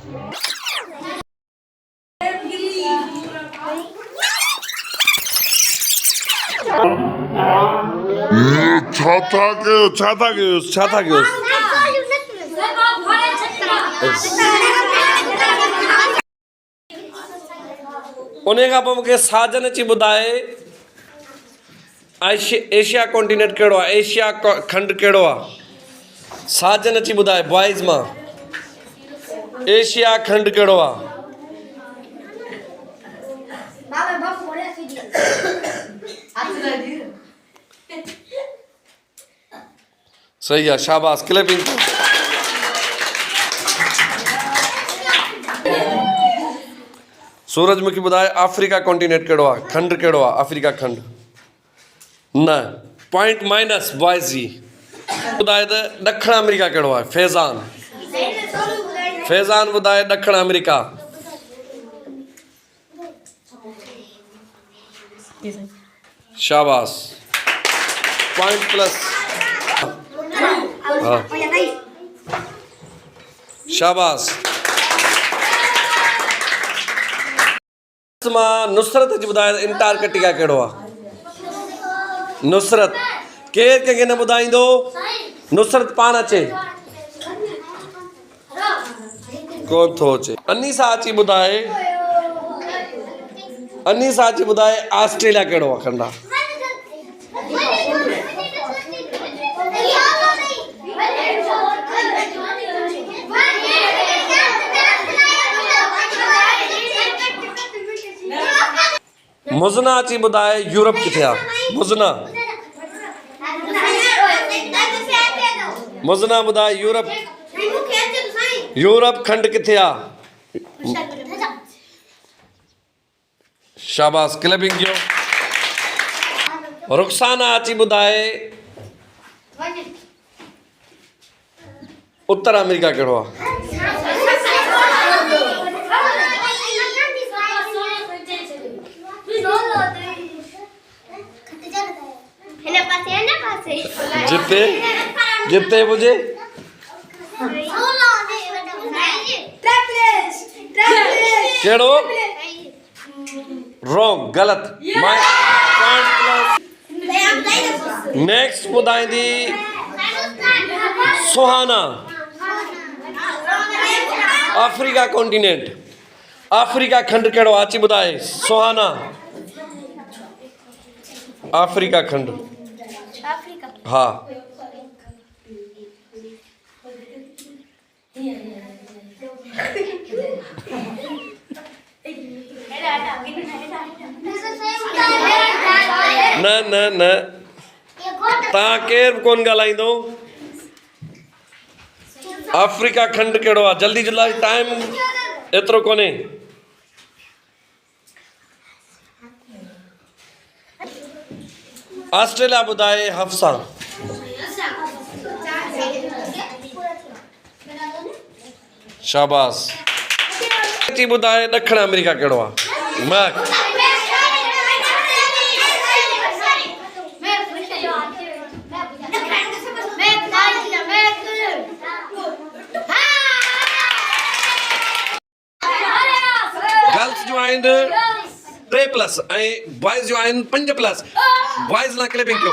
छाता कयोसि उन खां पोइ मूंखे साजन अची ॿुधाए एशिया कॉन्टिनेंट कहिड़ो आहे, एशिया खंड कहिड़ो आहे। साजन अची ॿुधाए बॉइज़ मां एशिया खंड कहिड़ो आहे। सही आहे, शाबाश, क्लैपिंग। सूरज मूंखे ॿुधाए अफ्रीका कॉन्टिनेंट कहिड़ो आहे, खंड कहिड़ो आहे, अफ्रीका खंड। न, पॉइंट माइनस बॉइज़ जी। ॿुधाए त ॾखण अमेरिका कहिड़ो आहे, फैज़ान ॿुधाए ॾखण अमेरिका। शाबाश, पॉइंट प्लस। हाँ, शाबाश। मां नुसरत जी ॿुधाए अंटार्कटिका कहिड़ो आहे। नुसरत केरु कंहिंखे न ॿुधाईंदो, नुसरत पाण अचे कोन थो अचे। अनीसा अची ॿुधाए ऑस्ट्रेलिया कहिड़ो आहे, खंड आहे। मुज़ना अची ॿुधाए यूरोप किथे आहे। मुज़ना ॿुधाए यूरोप खंड किथे आहे। शाबाश, क्लैपिंग कयो। रुखसाना अची ॿुधाए उत्तर अमेरिका कहिड़ो आहे। जिते हुजे कहिड़ो रॉन्ग, ग़लत। नेक्स्ट ॿुधाईंदी सुहाना, अफ्रीका कॉन्टिनेंट, अफ्रीका खंड कहिड़ो आहे, अची ॿुधाए। सुहाना, अफ्रीका खंड। हाँ, न तव्हां केरु कोन ॻाल्हाईंदो। अफ्रीका खंड कहिड़ो आहे, जल्दी जल्दी, टाइम एतिरो कोन्हे। ऑस्ट्रेलिया ॿुधाए हफ्सा। शाबाश। अची ॿुधाए ॾखण अमेरिका कहिड़ो आहे। गर्ल्स जो आहिनि 3+ ऐं बॉइज़ जो आहिनि 5+। बॉइज़ लाइ क्लैपिंग कयो।